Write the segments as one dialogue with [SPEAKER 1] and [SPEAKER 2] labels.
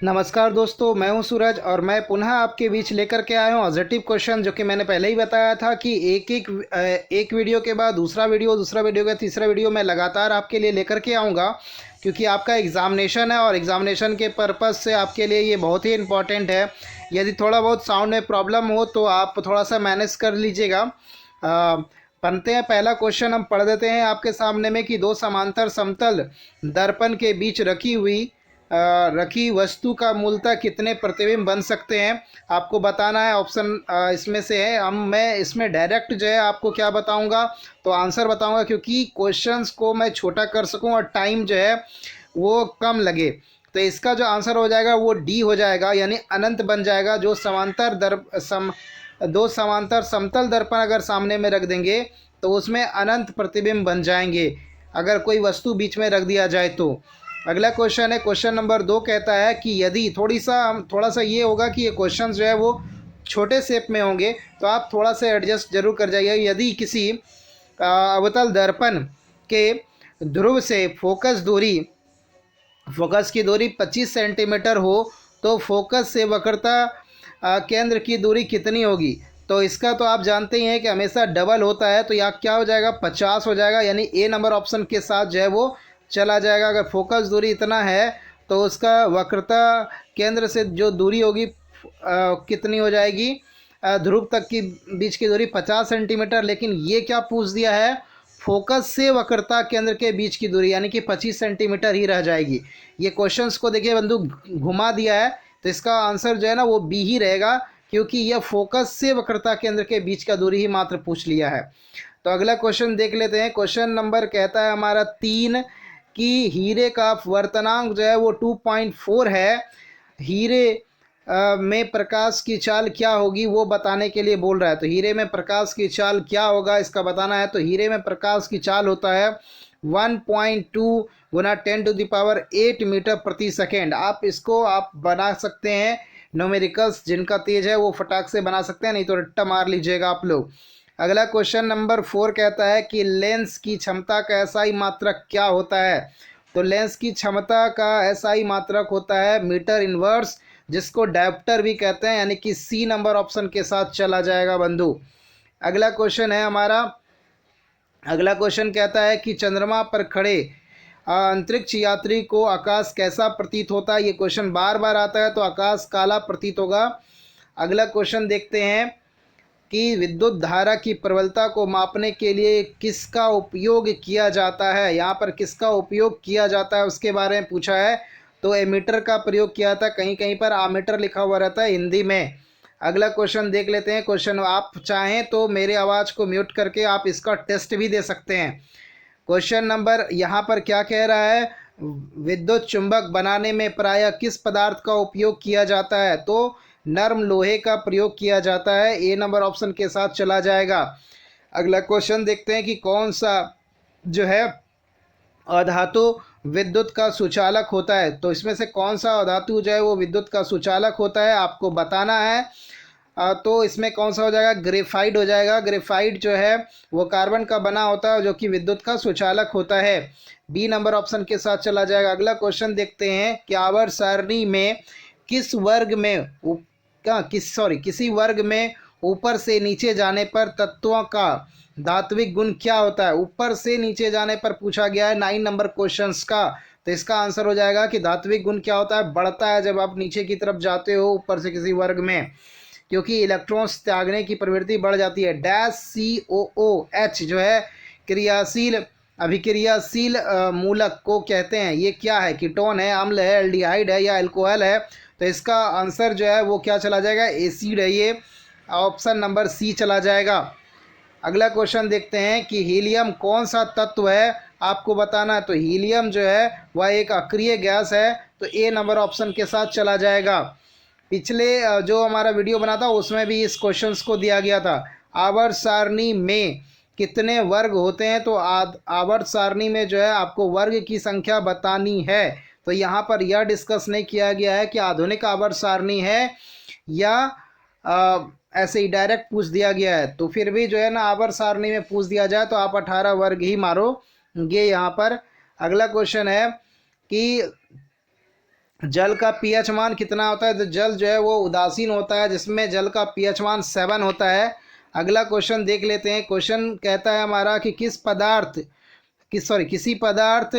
[SPEAKER 1] नमस्कार दोस्तों, मैं हूं सूरज और मैं पुनः आपके बीच लेकर के आया हूं पॉजिटिव क्वेश्चन, जो कि मैंने पहले ही बताया था कि एक वीडियो के बाद दूसरा वीडियो के तीसरा वीडियो मैं लगातार आपके लिए लेकर के आऊंगा, क्योंकि आपका एग्ज़ामिनेशन है और एग्ज़ामिनेशन के पर्पज़ से आपके लिए ये बहुत ही इम्पोर्टेंट है। यदि थोड़ा बहुत साउंड में प्रॉब्लम हो तो आप थोड़ा सा मैनेज कर लीजिएगा। पढ़ते हैं, पहला क्वेश्चन हम पढ़ देते हैं आपके सामने में कि दो समांतर समतल दर्पण के बीच रखी वस्तु का मूलतः कितने प्रतिबिंब बन सकते हैं, आपको बताना है। ऑप्शन इसमें से है, मैं इसमें डायरेक्ट जो है आपको क्या बताऊंगा, तो आंसर बताऊंगा, क्योंकि क्वेश्चंस को मैं छोटा कर सकूं और टाइम जो है वो कम लगे। तो इसका जो आंसर हो जाएगा वो डी हो जाएगा, यानी अनंत बन जाएगा। दो समांतर समतल दर्पण अगर सामने में रख देंगे तो उसमें अनंत प्रतिबिंब बन जाएंगे, अगर कोई वस्तु बीच में रख दिया जाए तो। अगला क्वेश्चन है, क्वेश्चन नंबर 2 कहता है कि यदि थोड़ा सा ये होगा कि ये क्वेश्चन जो है वो छोटे शेप में होंगे, तो आप थोड़ा सा एडजस्ट जरूर कर जाइए। यदि किसी अवतल दर्पण के ध्रुव से फोकस की दूरी 25 सेंटीमीटर हो तो फोकस से वक्रता केंद्र की दूरी कितनी होगी। तो इसका तो आप जानते ही हैं कि हमेशा डबल होता है, तो यहाँ क्या हो जाएगा, 50 हो जाएगा, यानी ए नंबर ऑप्शन के साथ जो है वो चला जाएगा। अगर फोकस दूरी इतना है तो उसका वक्रता केंद्र से जो दूरी होगी कितनी हो जाएगी, ध्रुव तक की बीच की दूरी 50 सेंटीमीटर। लेकिन ये क्या पूछ दिया है, फोकस से वक्रता केंद्र के बीच की दूरी, यानी कि 25 सेंटीमीटर ही रह जाएगी। ये क्वेश्चंस को देखिए बंधु घुमा दिया है, तो इसका आंसर जो है ना वो बी ही रहेगा, क्योंकि यह फोकस से वक्रता केंद्र के बीच का दूरी ही मात्र पूछ लिया है। तो अगला क्वेश्चन देख लेते हैं। क्वेश्चन नंबर कहता है हमारा 3 कि हीरे का वर्तनांक जो है वो 2.4 है। हीरे में प्रकाश की चाल क्या होगी वो बताने के लिए बोल रहा है। तो हीरे में प्रकाश की चाल क्या होगा इसका बताना है। तो हीरे में प्रकाश की चाल होता है 1.2 गुना 10⁸ मीटर प्रति सेकेंड। आप बना सकते हैं, न्यूमेरिकल्स जिनका तेज है वो फटाक से बना सकते हैं, नहीं तो रट्टा मार लीजिएगा आप लोग। अगला क्वेश्चन नंबर 4 कहता है कि लेंस की क्षमता का एसआई मात्रक क्या होता है। तो लेंस की क्षमता का एसआई मात्रक होता है मीटर इनवर्स, जिसको डायोप्टर भी कहते हैं, यानी कि सी नंबर ऑप्शन के साथ चला जाएगा बंधु। अगला क्वेश्चन है हमारा, अगला क्वेश्चन कहता है कि चंद्रमा पर खड़े अंतरिक्ष यात्री को आकाश कैसा प्रतीत होता है। ये क्वेश्चन बार बार आता है, तो आकाश काला प्रतीत होगा। अगला क्वेश्चन देखते हैं कि विद्युत धारा की प्रबलता को मापने के लिए किसका उपयोग किया जाता है। यहाँ पर किसका उपयोग किया जाता है उसके बारे में पूछा है। तो एमीटर का प्रयोग किया था, कहीं कहीं पर आमीटर लिखा हुआ रहता है हिंदी में। अगला क्वेश्चन देख लेते हैं। क्वेश्चन आप चाहें तो मेरे आवाज़ को म्यूट करके आप इसका टेस्ट भी दे सकते हैं। क्वेश्चन नंबर यहाँ पर क्या कह रहा है, विद्युत चुंबक बनाने में प्रायः किस पदार्थ का उपयोग किया जाता है। तो नर्म लोहे का प्रयोग किया जाता है, ए नंबर ऑप्शन के साथ चला जाएगा। अगला क्वेश्चन देखते हैं कि कौन सा जो है अधातु विद्युत का सुचालक होता है। तो इसमें से कौन सा अधातु जो है वो विद्युत का सुचालक होता है, आपको बताना है। तो इसमें कौन सा हो जाएगा, ग्रेफाइट हो जाएगा। ग्रेफाइट जो है वो कार्बन का बना होता है, जो कि विद्युत का सुचालक होता है, बी नंबर ऑप्शन के साथ चला जाएगा। अगला क्वेश्चन देखते हैं कि आवर्त सारणी में किसी वर्ग में ऊपर से नीचे जाने पर तत्वों का धात्विक गुण क्या होता है। ऊपर से नीचे जाने पर पूछा गया है 9 नंबर क्वेश्चंस का। तो इसका आंसर हो जाएगा कि धात्विक गुण क्या होता है, बढ़ता है जब आप नीचे की तरफ जाते हो ऊपर से किसी वर्ग में, क्योंकि इलेक्ट्रॉन्स त्यागने की प्रवृत्ति बढ़ जाती है। COOH जो है क्रियाशील अभिक्रियाशील मूलक को कहते हैं। ये क्या है, कीटोन है, अम्ल है, एल्डिहाइड है या अल्कोहल है। तो इसका आंसर जो है वो क्या चला जाएगा, एसिड है, ये ऑप्शन नंबर सी चला जाएगा। अगला क्वेश्चन देखते हैं कि हीलियम कौन सा तत्व है, आपको बताना है। तो हीलियम जो है वह एक अक्रिय गैस है, तो ए नंबर ऑप्शन के साथ चला जाएगा। पिछले जो हमारा वीडियो बना था उसमें भी इस क्वेश्चंस को दिया गया था, आवर्त सारणी में कितने वर्ग होते हैं। तो आवर्त सारणी में जो है आपको वर्ग की संख्या बतानी है। तो यहाँ पर यह डिस्कस नहीं किया गया है कि आधुनिक आवर्त सारणी है या ऐसे ही डायरेक्ट पूछ दिया गया है। तो फिर भी जो है ना आवर्त सारणी में पूछ दिया जाए तो आप 18 वर्ग ही मारोगे यहाँ पर। अगला क्वेश्चन है कि जल का पीएच मान कितना होता है? तो जल जो है वो उदासीन होता है, जिसमें जल का पीएच मान 7 होता है। अगला क्वेश्चन देख लेते हैं। क्वेश्चन कहता है हमारा कि किसी पदार्थ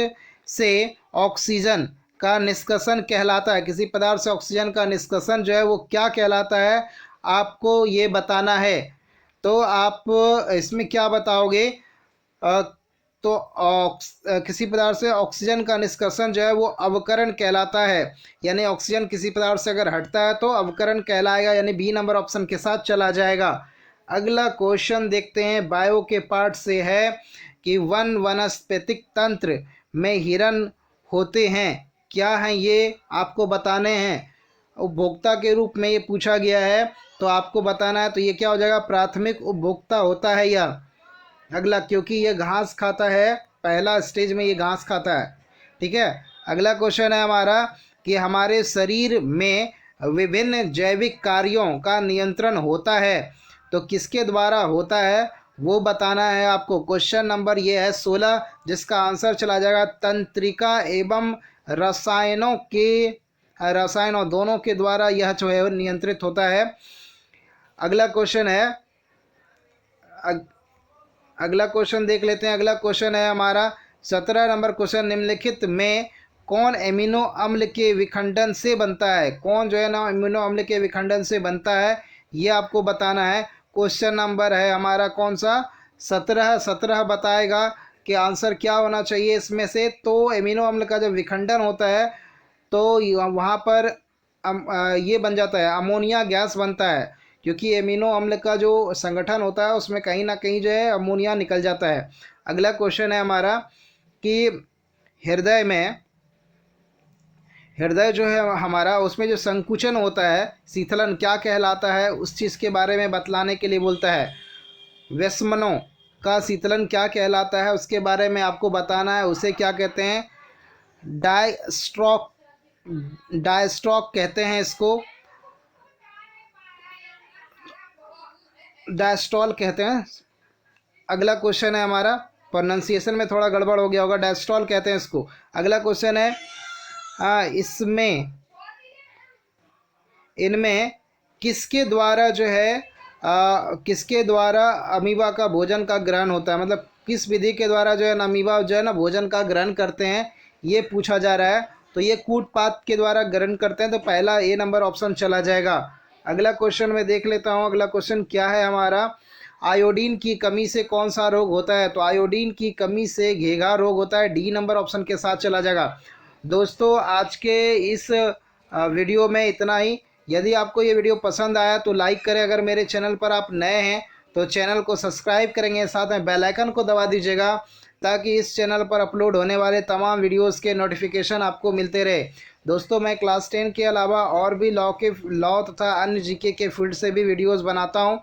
[SPEAKER 1] से ऑक्सीजन का निष्कर्षण कहलाता है। किसी पदार्थ से ऑक्सीजन का निष्कर्षण जो है वो क्या कहलाता है, आपको ये बताना है। तो आप इसमें क्या बताओगे? अ, तो किसी पदार्थ से ऑक्सीजन का निष्कर्षण जो है वो अवकरण कहलाता है। यानी ऑक्सीजन किसी पदार्थ से अगर हटता है तो अवकरण कहलाएगा, यानी बी नंबर ऑप्शन के साथ चला जाएगा। अगला क्वेश्चन देखते हैं, बायो के पार्ट से है कि वनस्पतिक तंत्र में हिरण होते हैं। क्या हैं ये, आपको बताने हैं। उपभोक्ता के रूप में ये पूछा गया है, तो आपको बताना है। तो ये क्या हो जाएगा? प्राथमिक उपभोक्ता होता है यह। अगला, क्योंकि ये घास खाता है, पहला स्टेज में ये घास खाता है। ठीक है। अगला क्वेश्चन है हमारा कि हमारे शरीर में विभिन्न जैविक कार्यों का नियंत्रण होता है, तो किसके द्वारा होता है वो बताना है आपको। क्वेश्चन नंबर ये है 16, जिसका आंसर चला जाएगा तंत्रिका एवं रसायनों दोनों के द्वारा यह जो है नियंत्रित होता है। अगला क्वेश्चन है, अगला क्वेश्चन देख लेते हैं। अगला क्वेश्चन है हमारा 17 नंबर क्वेश्चन, निम्नलिखित में कौन एमिनो अम्ल के विखंडन से बनता है? कौन जो है ना एमिनो अम्ल के विखंडन से बनता है, ये आपको बताना है। क्वेश्चन नंबर है हमारा कौन सा? 17 बताएगा कि आंसर क्या होना चाहिए इसमें से। तो एमिनो अम्ल का जब विखंडन होता है तो वहाँ पर ये बन जाता है, अमोनिया गैस बनता है। क्योंकि एमिनो अम्ल का जो संगठन होता है उसमें कहीं ना कहीं जो है अमोनिया निकल जाता है। अगला क्वेश्चन है हमारा कि हृदय जो है हमारा, उसमें जो संकुचन होता है, शीतलन क्या कहलाता है, उस चीज़ के बारे में बतलाने के लिए बोलता है। व्यस्मनों का शीतलन क्या कहलाता है, उसके बारे में आपको बताना है। उसे क्या कहते हैं? डायस्ट्रोक डायस्ट्रोक कहते हैं इसको, डायस्ट्रॉल कहते हैं। अगला क्वेश्चन है हमारा, प्रोनाउंसिएशन में थोड़ा गड़बड़ हो गया होगा, डायस्ट्रॉल कहते हैं इसको। अगला क्वेश्चन है इनमें किसके द्वारा जो है किसके द्वारा अमीबा का भोजन का ग्रहण होता है? मतलब किस विधि के द्वारा जो है ना अमीबा जो है ना भोजन का ग्रहण करते हैं, ये पूछा जा रहा है। तो ये कूटपात के द्वारा ग्रहण करते हैं, तो पहला ए नंबर ऑप्शन चला जाएगा। अगला क्वेश्चन मैं देख लेता हूँ। अगला क्वेश्चन क्या है हमारा, आयोडीन की कमी से कौन सा रोग होता है? तो आयोडीन की कमी से घेघा रोग होता है, डी नंबर ऑप्शन के साथ चला जाएगा। दोस्तों आज के इस वीडियो में इतना ही। यदि आपको ये वीडियो पसंद आया तो लाइक करें। अगर मेरे चैनल पर आप नए हैं तो चैनल को सब्सक्राइब करेंगे, साथ में बेल आइकन को दबा दीजिएगा, ताकि इस चैनल पर अपलोड होने वाले तमाम वीडियोस के नोटिफिकेशन आपको मिलते रहे। दोस्तों मैं क्लास 10 के अलावा और भी लॉ तथा अन्य जीके के फील्ड से भी वीडियोस बनाता हूं,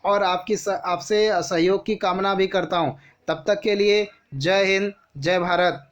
[SPEAKER 1] और आपसे सहयोग की कामना भी करता हूं। तब तक के लिए जय हिंद, जय भारत।